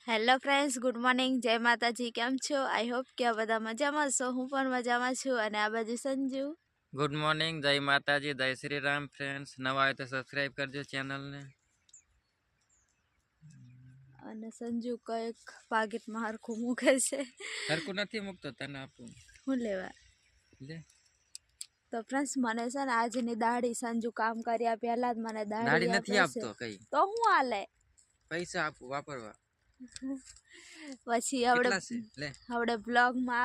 Hello friends, good morning, જય માતાજી. કેમ છો? આઈ હોપ કે આ બધા મજામાં છો. હું પણ મજામાં છું. અને આ બાજુ સંજુ. ગુડ મોર્નિંગ, જય માતાજી, જય શ્રી રામ. ફ્રેન્ડ્સ નવા હોય તો સબસ્ક્રાઇબ કરજો ચેનલને. અને સંજુ કઈક પાકીટમાં હરખું મૂકે છે. હરકું નથી મૂકતો, તને આપું હું લેવા લે. તો ફ્રેન્ડ્સ, મને છે ને આજની દાઢી સંજુ કામ કર્યા પહેલા જ મને દાઢી આપે નથી છે. આપતો કઈ, તો હું હાલે પૈસા આપું વાપરવા. પછી કેટલા છે લે. હવડે બ્લોગમાં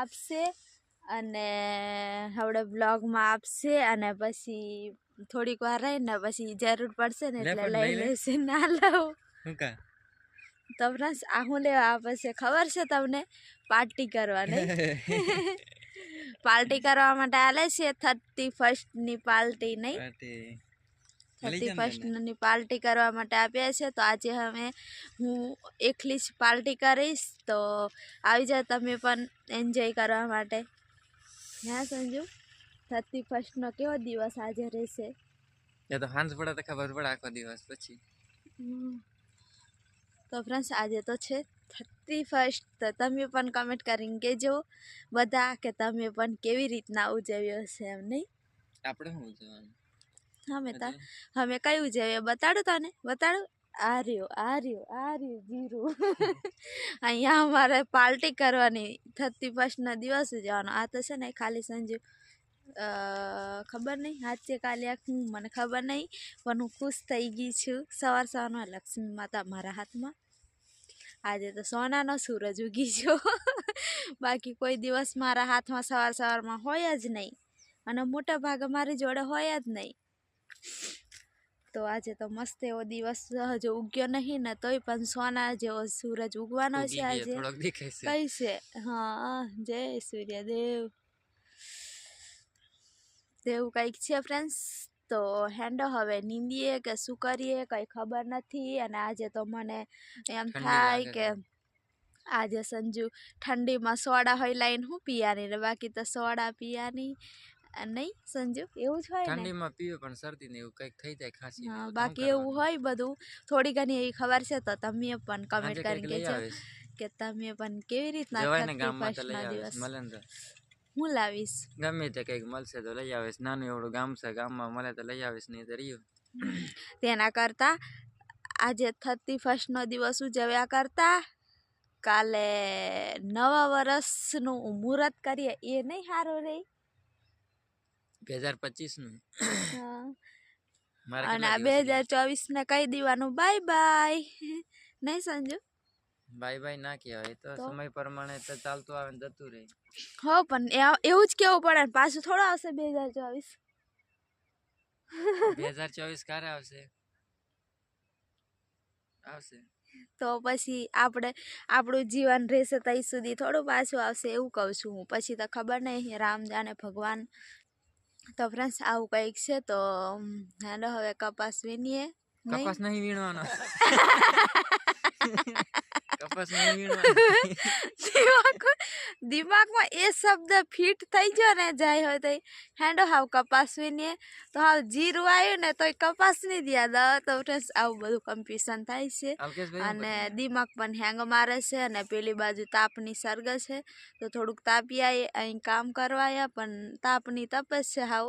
આપશે અને પછી થોડીક વાર રહીને પછી જરૂર પડશે ને એટલે લઈ લેશે. ના લઉં તો ફ્રેન્ડ્સ, આ હું લેવા આપે છે ખબર છે તમને? પાર્ટી કરવાની. પાર્ટી કરવા માટે આલે છે 31st પાર્ટી. નહીં, 31st પાર્ટી કરવા માટે આપ્યા છે. તો આજે હું એકલી જ પાર્ટી કરીશ. તો આવી જાઓ તમે પણ એન્જોય કરવા માટે. હા સંજુ, 31st કેવો દિવસ આજે રહેશે? એ તો હાંજ પડે તો ખબર પડે, આખો દિવસ પછી. તો ફ્રેન્ડ્સ, આજે તો છે 31st. તો તમે પણ કમેન્ટ કરીને કહેજો બધા કે તમે પણ કેવી રીતના ઉજવ્યો છે એમ. નહીં, આપણે શું ઉજવવાનું? અમે કઈ ઉજવીએ બતાડું તને, બતાડું. આ રહ્યું જીરું. અહીંયા અમારે પાર્ટી કરવાની 31st દિવસ ઉજવવાનો. આ તો છે ને ખાલી સંજુ ખબર નહીં સાચે કાલે હું મને ખબર નહીં, પણ હું ખુશ થઈ ગઈ છું. સવારમાં લક્ષ્મી માતા મારા હાથમાં. આજે તો સોનાનો સૂરજ ઉગી ગયો. બાકી કોઈ દિવસ મારા હાથમાં સવારમાં હોય જ નહીં, અને મોટા ભાગે મારી જોડે હોય જ નહીં. તો આજે તો મસ્ત એવો દિવસ હજુ ઉગ્યો નહીં ને, તોય પણ સોના જેવો સૂરજ ઉગવાનો છે આજે. કઈ છે? હા, જય સૂર્યદેવ. તેવું કંઈક છે ફ્રેન્ડ્સ. તો હેન્ડો હવે નીંદીએ કે શું કરીએ કંઈ ખબર નથી. અને આજે તો મને એમ થાય કે આજે સંજુ ઠંડીમાં સોડા હોય લાઈન હું પીવાની ને, બાકી તો સોડા પીવાની નહીં. સંજુ એવું જ હોય ને, ઠંડીમાં પીવે પણ શરદી ને એવું કંઈક થઈ જાય, ખાંસી. હા, બાકી એવું હોય બધું. થોડી ઘણી એવી ખબર છે. તો તમે પણ કમેન્ટ કરીને કહેજો કે તમે પણ કેવી રીતના 31st દિવસ હું લાવીશ. ગમે તે કંઈક મળશે તો લઈ આવીશ. નાનું એવડું ગામ છે, ગામમાં મળે તો લઈ આવીશ, નહીં તો રહ્યું. તેના કરતા આજે 31st દિવસ ઉજવ્યા કરતા કાલે નવા વર્ષનું મુહૂર્ત કરીએ એ નહીં સારું રહે? 2025 અને આ 2024 ને કહી દેવાનું બાય બાય. નહીં સંજુ? બાય બાય ના કહેવાય, તો સમય પ્રમાણે તો ચાલતું આવે ને જતું રહે. હો, પણ એવું જ કેવું પડે ને, પાછું થોડો આવશે 2024. 2024 ક્યારે આવશે? તો પછી આપણું જીવન રહેશે ત્યાં સુધી થોડું પાછું આવશે, એવું કહું છું હું. પછી તો ખબર નહીં, રામ જાણે ભગવાન. તો ફ્રેન્ડ્સ, આવું કંઈક છે. તો હાલો હવે કપાસ વીણીએ. કપાસ નહીં વીણવાનો. કપાસ નહીં વીણવાનો. દિમાગમાં એ શબ્દ ફિટ થઈ ગયો ને, જાય હોય તો હેન્ડો હાવ કપાસ વીણીએ. તો હાવ જીરું આવ્યું ને તો કપાસ નહીં દે. તો ફ્રેન્ડ્સ, આવું બધું કન્ફ્યુઝન થાય છે. અને દિમાગ પણ હેંગ મારે છે. અને પેલી બાજુ તાપની સર્ગ છે, તો થોડુંક તાપી આવી અહીં કામ કરવા, પણ તાપની તપે છે, હાવ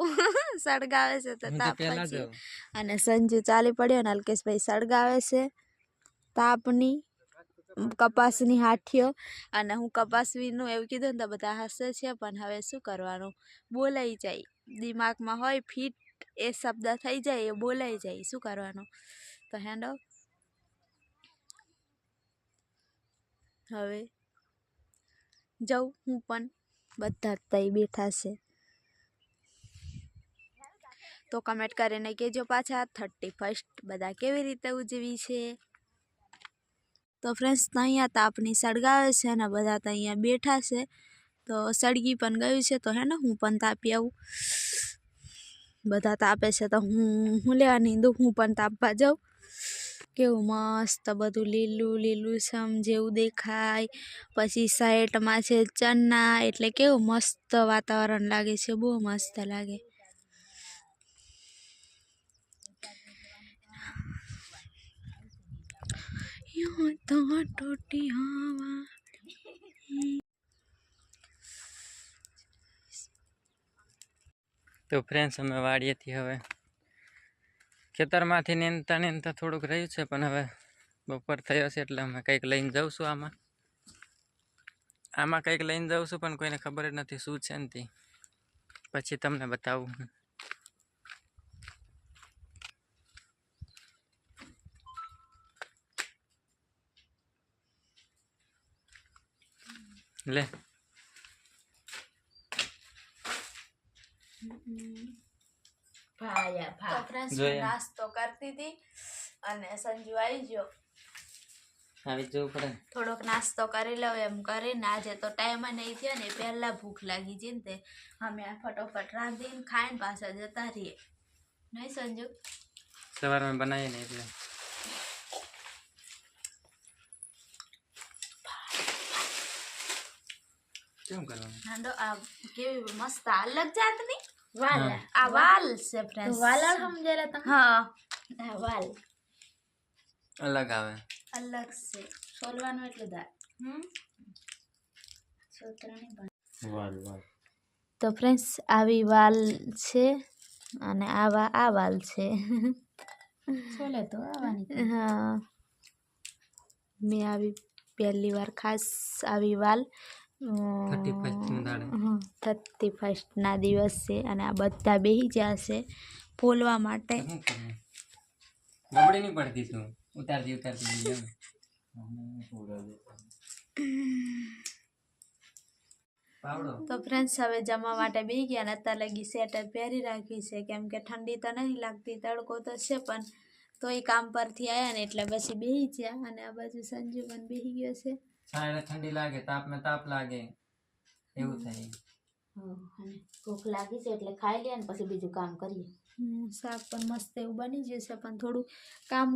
સળગાવે છે. તો તાપ પછી અને સંજુ ચાલી પડ્યો ને અલ્કેશભાઈ સળગાવે છે તાપની કપાસની હાથીઓ. અને હું કપાસ વીનું એવું કીધું ને તો બધા હસે છે, પણ હવે શું કરવાનું, બોલાઈ જાય. દિમાગમાં હોય ફિટ, એ શબ્દ થઈ જાય, એ બોલાઈ જાય, શું કરવાનું. તો હેન્ડો હવે જાઉં હું પણ, બધા તઈ બેઠા છે. તો કમેન્ટ કરીને કહેજો પાછા 31st બધા કેવી રીતે ઉજવી છે. તો ફ્રેન્ડ્સ, અહીંયા તાપની સળગાવે છે અને બધા તો અહીંયા બેઠા છે. તો સળગી પણ ગયું છે. તો હે ને હું પણ તાપી આવું. બધા તાપે છે તો હું લેવાની હું પણ તાપવા જાઉં. કેવું મસ્ત બધું લીલું લીલું સમ જેવું દેખાય. પછી સાઈડમાં છે ચના, એટલે કેવું મસ્ત વાતાવરણ લાગે છે, બહુ મસ્ત લાગે. यूं तो टूटी हवा। તો ફ્રેન્ડ્સ અમે વાડીએથી હવે ખેતરમાંથી નેનતા થોડુંક રહ્યું છે, પણ હવે બપોર થયો છે એટલે અમે કંઈક લઈને જાઉં છું. આમાં કંઈક લઈને જાઉં છું, પણ કોઈને ખબર જ નથી શું છે ને તે. પછી તમને બતાવું. લે તો ફ્રેન્ડ્સ નાસ્તો કરતી હતી અને સંજુ આવી ગયો. આવી જવું પડે. થોડોક નાસ્તો કરી લઉં એમ કરીને આજે તો ટાઈમ નહીં થયો ને, પહેલા ભૂખ લાગી છે ને તે અમે આ ફટોફટ રાંધીને ખાઈને પાછા જતા રહીએ. નહીં સંજુ? સવારમાં બનાવીએ ને એટલે. કેમ કરવાનું? હાંડો આ કેવી મસ્ત અલગ જાતની વાલ. આ વાલ છે ફ્રેન્ડ્સ. વાલ સમજેલા તમે? હા, આ વાલ અલગ આવે. અલગ છે. સોલવાનું એટલે દાળ. સોતરાની વાલ. તો ફ્રેન્ડ્સ આવી વાલ છે અને આ વાલ છે. સોલે તો આવવાની. હા, મેં આવી પહેલી વાર ખાસ આવી વાલ 31 ના દિવસ છે અને આ બધા બેહી જશે ફોલવા માટે. ગબડી નહીં પડતી તું. ઉતારતી તો ફ્રેન્ડ્સ હવે જમવા માટે બેસી ગયા ને અત્યારે લગી સ્વેટર પહેરી રાખી છે, કેમ કે ઠંડી તો નહીં લાગતી, તડકો તો છે, પણ તોય કામ પરથી આવ્યા ને એટલે પછી બેસી ગયા. અને આ બાજુ સંજુ પણ બેસી ગયો છે. ઠંડી લાગે, તાપ લાગે, એવું થાય. ભૂખ લાગી છે એટલે ખાઈ લે ને પછી બીજું કામ કરીએ. શાક પણ મસ્ત એવું બની જશે, પણ થોડું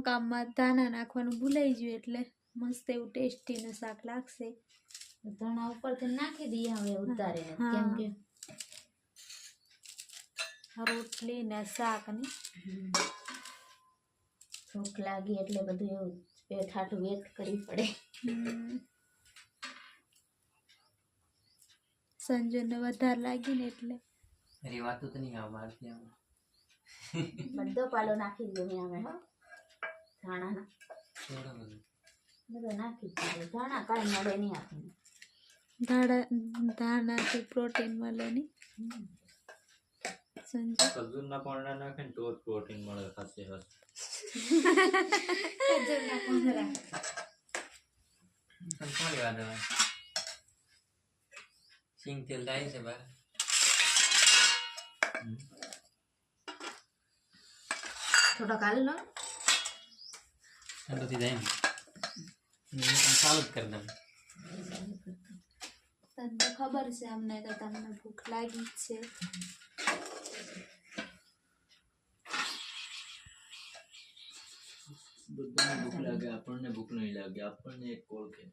કામમાં ધાણા નાખવાનું ભૂલાઈ ગયું એટલે મસ્ત એવું ટેસ્ટીનું શાક લાગશે. ધાણા ઉપરથી નાખી દઈએ હવે ઉતારે, કેમ કે રોટલી ને શાક ને ભૂખ લાગી એટલે બધું એવું પેટ હાટું વેત કરવી પડે. સંજયને વધારે લાગી ને એટલે વાતું તો નહીં આવે. બધો પાલો નાખી દો અમે. હો ધાણા બધો નાખી દીધો. ધાણા કાંઈ મળે નહીં આપણને. ધાણાથી પ્રોટીન મળે નહીં. સંજય ખજૂરના પાંદડા નાખે ને તો જ પ્રોટીન મળે. ખાતે ખજૂરના પાંદડા થોડી વાર હવે સિંગ તેલ થાય છે બહાર. થોડોક હાલ લો, ઠંડુ થઈ જાય ને ચાલુ જ કરી દઉં. તને તો ખબર છે અમને તો તમને ભૂખ લાગી જ છે. બધાને ભૂખ લાગે, આપણને ભૂખ નહીં લાગે. આપણને એક ઓળખે.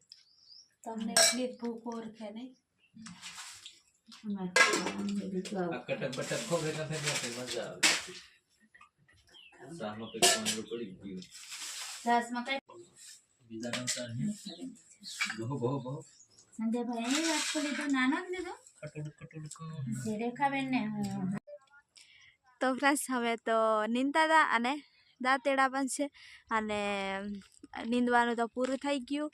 તમને એટલી ભૂખ ઓળખે નહીં. આ કટક બટક ખોગે નથી મજા આવે. સામાં કઈ પાંદડું પડી ગયું. રસમાં કઈ બીજા નવતાર હે બહુ સંજયભાઈ એ વાત કરી તો નાનો જ લીધો રેખાબેન ને. તો ફ્રેન્ડ્સ હવે તો નીંદતા હતા અને દાંતેડા પણ છે અને નીંદવાનું તો પૂરું થઈ ગયું.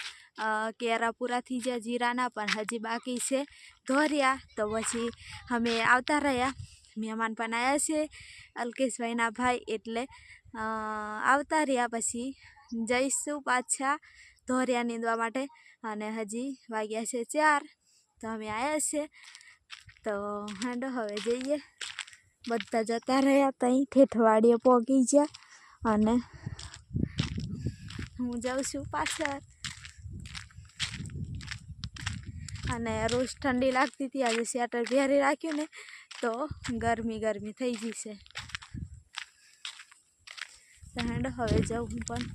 કેરા પૂરા થઈ ગયા જીરાના, પણ હજી બાકી છે ધોરિયા. તો પછી અમે આવતા રહ્યા, મહેમાન પણ આવ્યા છે અલ્કેશભાઈના ભાઈ, એટલે આવતા રહ્યા. પછી જઈશું પાછા ધોરિયા નીંદવા માટે અને હજી વાગ્યા છે 4. તો અમે આવ્યા છે. તો હાંડો હવે જઈએ. બધા જતા રહ્યા, ત્યાં ઠેઠવાડીએ પહોંચી ગયા અને હું જાઉં છું પાછળ. અને રોજ ઠંડી લાગતી હતી, આજે સ્વેટર પહેરી રાખ્યું ને તો ગરમી થઈ ગઈ છે. તો હેંડો હવે જાઉં હું પણ,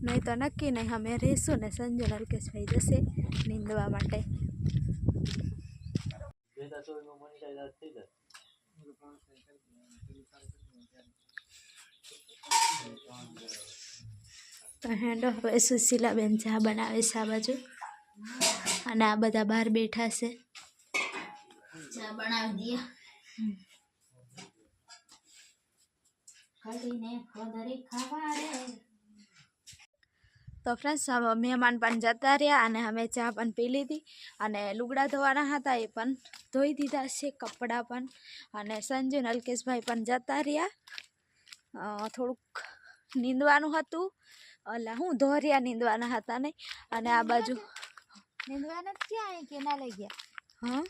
નહીં તો નક્કી નહીં અમે રહીશું ને સંજય અલ્કેશભાઈ જશે નીંદવા માટે. તો હેંડો હવે સુશીલાબેન ચા બનાવે છે આ બાજુ, અને આ બધા બહાર બેઠા છે. ચા બનાવી દઈએ. તો ફ્રેન્ડ્સ મહેમાન પણ જતા રહ્યા અને અમે ચા પણ પી લીધી અને લુગડા ધોવાના હતા એ પણ ધોઈ દીધા છે, કપડાં પણ. અને સંજુ ને અલ્કેશભાઈ પણ જતા રહ્યા. થોડુંક નીંદવાનું હતું, અલા હું ધોરિયા નીંદવાના હતા ને. અને આ બાજુ નીંદવાના ક્યાં કે ના લઈ ગયા? હા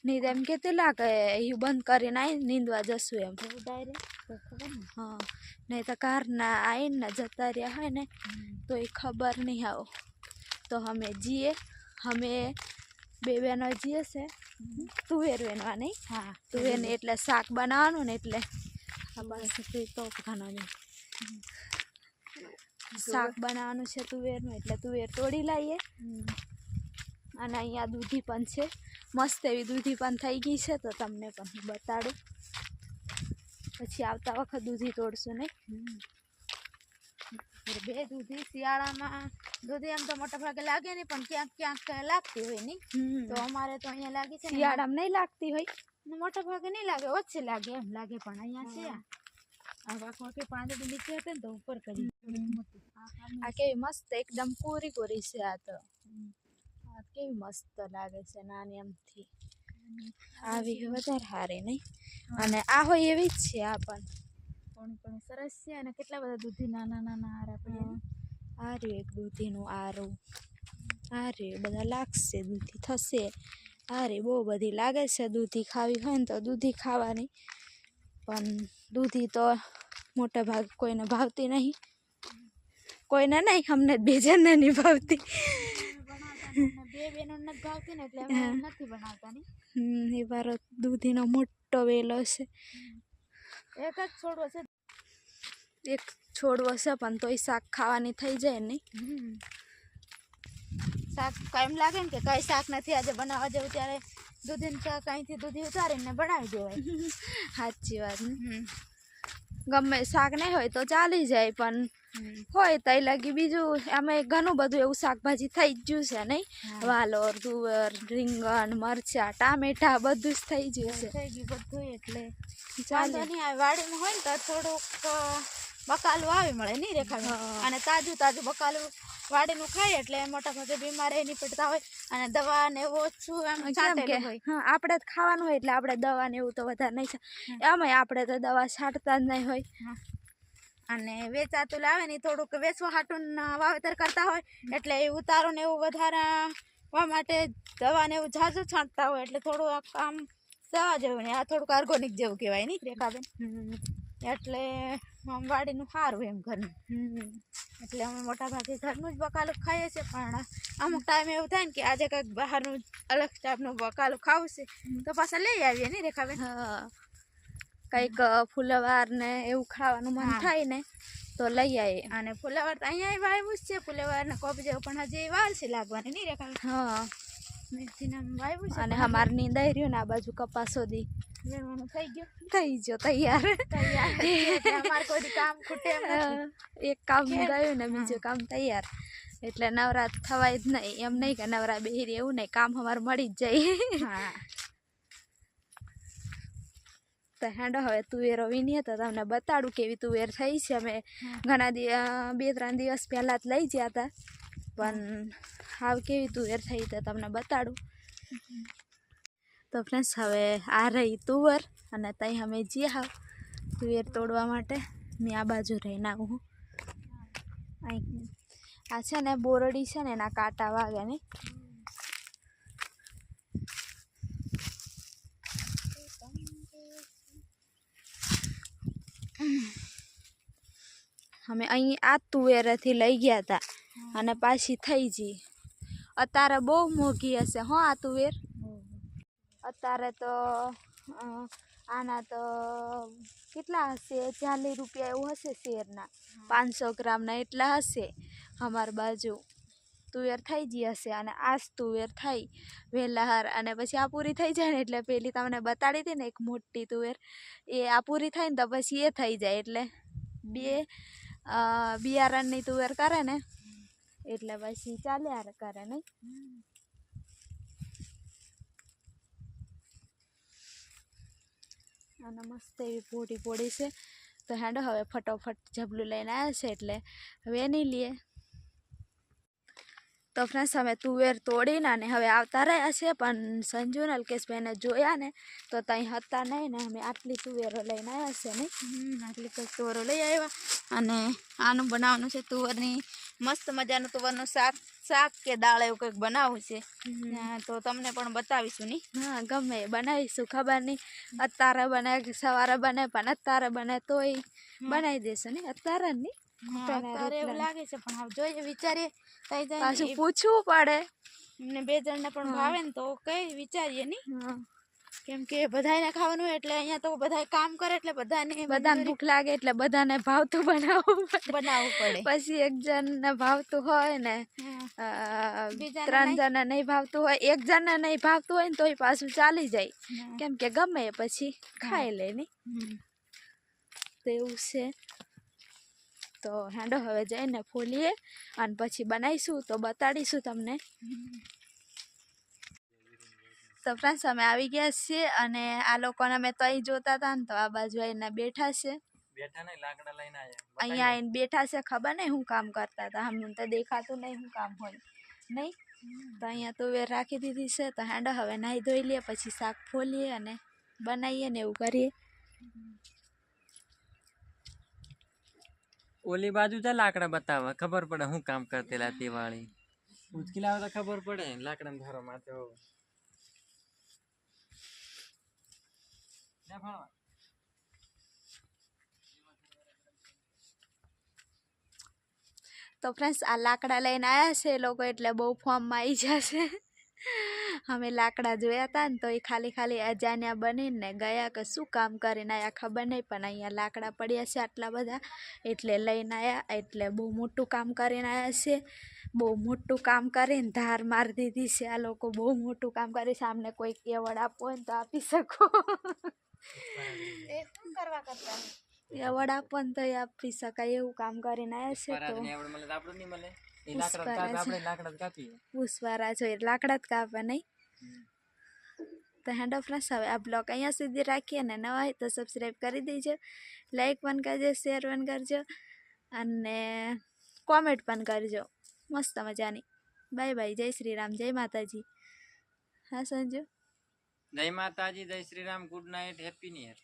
નહીં એમ કહેતી લાગે એ બંધ કરીને આવી નીંદવા જશું એમ ડાયરેક્ટ. હા નહીં તો કારના આવીને જતા રહ્યા હોય ને તો એ ખબર નહીં આવો. તો અમે જઈએ, અમે બે બહેનો જઈએ છે તુવેર વેનવા નહીં. હા તુવેર ને એટલે શાક બનાવવાનું ને એટલે શાક બનાવવાનું છે તુવેરનું, એટલે તુવેર તોડી લાવીએ. અને અહીંયા દૂધી પણ છે, મસ્ત એવી દૂધી પણ થઈ ગઈ છે, તો તમને પણ બતાડું. પછી આવતા વખત દૂધી તોડશું નહીં. બે દૂધી શિયાળામાં દૂધી એમ તો મોટા ભાગે લાગે નહીં, પણ ક્યાંક ક્યાંક લાગતી હોય નહીં. તો અમારે તો અહીંયા લાગી છે, શિયાળામાં નહીં લાગતી હોય, મોટા ભાગે નહીં લાગે, ઓછી લાગે એમ લાગે. પણ અહીંયા છે આ પાંદડી નીચે હતી ને તો ઉપર કરી. આ કેવી મસ્ત એકદમ કોરી કોરી છે. આ તો કેવી મસ્ત લાગે છે નાની એમથી. આવી વધારે સારી નહીં, અને આ હોય એવી જ છે. આ પણ સરસ છે. અને કેટલા બધા દૂધી નાના નાના હારા પડ્યા. આ રહ્યું એક દૂધીનું આરું, આ રહ્યું બધા લાગશે, દૂધી થશે. આ રે બહુ બધી લાગે છે. દૂધી ખાવી હોય ને તો દૂધી ખાવાની, પણ દૂધી તો મોટા ભાગ કોઈને ભાવતી નહીં. કોઈને નહીં, અમને બે જણને નહીં ભાવતી. બે બહેનો નથી ભાવતી ને એટલે નથી બનાવતા નહીં. એ વારો દૂધીનો મોટો વેલો છે. એક જ છોડવો છે, એક છોડવો છે, પણ તોય શાક ખાવાની થઈ જાય નહીં. શાક કાંઈ એમ લાગે ને કે કઈ શાક નથી આજે બનાવવા જેવું, ત્યારે દૂધીનું શાક અહીંથી દૂધી ઉતારીને બનાવી દેવાય. સાચી વાત ને. ગમે શાક નહીં હોય તો ચાલી જાય, પણ હોય તો લાગી બીજું અમે ઘણું બધું એવું શાકભાજી થઈ જ ગયું છે નહીં. વાલોર, તુવર, રીંગણ, મરચા, ટામેટા બધું જ થઈ ગયું છે. થઈ ગયું બધું એટલે ચાલે નહીં. વાડીમાં હોય ને તો થોડુંક બકાલું આવી મળે નહીં રેખા. અને તાજું તાજું બકાલું વાડીનું ખાય એટલે મોટા ભાગે બીમાર નહીં પડતા હોય. અને દવા ને એવું ઓછું એમ છાંટેલું હોય. હા આપણે જ ખાવાનું હોય એટલે આપણે દવા ને એવું તો વધારે નહીં. એમાંય આપણે તો દવા છાંટતા જ નહીં હોય. અને વેચાતું લાવે ને થોડુંક વેચવા હાટું વાવેતર કરતા હોય એટલે એ ઉતારો ને એવું વધારે માટે દવા ને એવું ઝાઝું છાંટતા હોય, એટલે થોડું આમ દવા જેવું ને આ થોડુંક ઓર્ગોનિક જેવું કહેવાય નહીં રેખાબેન. એટલે આમ વાડીનું સારું એમ ઘરનું. એટલે અમે મોટા ભાગે ઘરનું જ બકાલું ખાઈએ છીએ, પણ અમુક ટાઈમ એવું થાય ને કે આજે કંઈક બહારનું અલગ ટાઈપનું બકાલું ખાવું છે તો પાછા લઈ આવીએ નહીં રેખાબેન. કંઈક ફુલવાર ને એવું ખાવાનું મન થાય ને તો લઈ આવીએ. અને ફુલવાર તો અહીંયા વાવ્યું જ છે, ફુલવાર ને કોપ જેવું, પણ હજી વાર છે લાગવાની નહીં રેખાબેન. હા મેથીને વાવ્યું છે. અને અમારે નીંદાઈ રહ્યું ને આ બાજુ કપાસોદી થઈ ગયો તૈયાર. અમારે કોઈ કામ ખૂટે એમ નથી. એક કામ ગયું ને બીજું કામ તૈયાર, એટલે નવરા થવાય જ નહીં. એમ નહીં કે નવરા બેહી એવું નહીં, કામ અમારે મળી જ જાય. હા તો હેંડો હવે તુવેરો વીણીએ તો તમને બતાડું કેવી તુવેર થઈ છે. અમે ઘણા 2-3 દિવસ પહેલાં જ લઈ ગયા હતા, પણ હાવ કેવી તુવેર થઈ તો તમને બતાડું. તો ફ્રેન્ડ્સ હવે આ રહી તુવર, અને ત્યાં અમે જઈએ હાવ તુવેર તોડવા માટે. મેં આ બાજુ રહીને આવું. અહીં આ છે ને બોરડી છે ને એના કાંટા વાગે ને. અમે અહીં આ તુવેરથી લઈ ગયા હતા અને પાછી થઈ ગઈ. અત્યારે બહુ મોંઘી હશે હો આ તુવેર. અત્યારે તો આના તો કેટલા હશે, 40 રૂપિયા એવું હશે શેરના. 500 ગ્રામના એટલા હશે. અમારી બાજુ તુવેર થઈ ગઈ હશે, અને આ જ તુવેર થઈ વેલાહાર. અને પછી આ પૂરી થઈ જાય ને એટલે પેલી તમને બતાડી હતી ને એક મોટી તુવેર, એ આ પૂરી થાય ને તો પછી એ થઈ જાય. એટલે બે બિયારણની તુવેર કરે ને એટલે પછી ચાલ્યા કરે નહીં. અને મસ્ત એવી પોડી પોડી છે. તો હેડો હવે ફટોફટ જબલું લઈને આવ્યા છે એટલે હવે નહીં લઈએ. તો ફ્રેન્ડ્સ અમે તુવેર તોડીને અને હવે આવતા રહ્યા છે, પણ સંજુ ને અલ્કેશભાઈને જોયા ને તો ત્યાં હતા નહીં ને અમે આટલી તુવેરો લઈને આવ્યા છે નહીં. આટલી કંઈક તુવેરો લઈ આવ્યા અને આનું બનાવવાનું છે તુવરની મસ્ત મજાનું તુવરનું શાક કે દાળ એવું કંઈક બનાવવું છે. તો તમને પણ બતાવીશું નહીં. હા ગમે એ બનાવીશું, ખબર નહીં અત્યારે બને કે સવારે બને, પણ અત્યારે બને તોય બનાવી દઈશું નહીં. અત્યારે નહીં અત્યારે એવું લાગે છે, પણ હવે જોઈએ વિચારીએ. પાછું પૂછવું પડે ને, 2 જણને પણ ભાવે ને તો કઈ વિચારીએ નહીં. કેમ કે બધાને ખાવાનું હોય એટલે અહીંયા તો બધા કામ કરે એટલે બધાને ભૂખ લાગે એટલે બધાને ભાવતું બનાવવું પડે. પછી એક જણને ભાવતું હોય ને 3 જણને નહીં ભાવતું હોય, 1 જણને નહીં ભાવતું હોય ને તોય પાછું ચાલી જાય. કેમ કે ગમે એ પછી ખાઈ લે નહીં. તો એવું છે. તો હેડો હવે જઈને ફોલીએ અને પછી બનાવીશું તો બતાડીશું તમને. તો ફ્રેન્ડ્સ અમે આવી ગયા છીએ અને આ લોકોને અમે તઈ જોતા હતા ને તો આ બાજુ આવીને બેઠા છે. અહીંયા આવીને બેઠા છે, ખબર નહીં શું કામ કરતા હતા. અમને તો દેખાતું નહીં શું કામ હોય નહીં. તો અહીંયા તુવેર રાખી દીધી છે. તો હેડો હવે નાહી ધોઈ લઈએ, પછી શાક ફોલીએ અને બનાવીએ ને એવું કરીએ. ઓલી બાજુ જા લાકડા બતાવવા, ખબર પડે હું કામ કરતેલા તે વાળી. ઉચકી લાવે તો ખબર પડે લાકડા ધારો માથે. તો ફ્રેન્ડ્સ આ લાકડા લઈને આવ્યા છે એ લોકો, એટલે બહુ ફોર્મમાં આવી જશે. અમે લાકડા જોયા હતા ને તો એ ખાલી અજાણ્યા બનીને ગયા કે શું કામ કરીને આવ્યા ખબર નહીં, પણ અહીંયા લાકડા પડ્યા છે આટલા બધા એટલે લઈને આવ્યા. એટલે બહુ મોટું કામ કરીને આવ્યા છે. બહુ મોટું કામ કરીને ધાર મારી દીધી છે આ લોકો. બહુ મોટું કામ કરે છે. આમને કોઈક એવોર્ડ આપવો હોય ને તો આપી શકો. એવોર્ડ આપો ને તો આપી શકાય એવું કામ કરીને આવ્યા છે. તો પુષ્પારા છો લાકડા જ કાપે નહીં. તો હેન્ડ ઓફ ફ્રેન્ડ્સ હવે આ બ્લોગ અહીંયા સુધી રાખીએ અને નવા હોય તો સબસ્ક્રાઈબ કરી દેજો, લાઈક પણ કરજો, શેર પણ કરજો અને કોમેન્ટ પણ કરજો મસ્ત મજાની. Bye bye. જય શ્રી રામ, જય માતાજી. હા સંજુ, જય માતાજી, જય Shri Ram, good night, happy new year.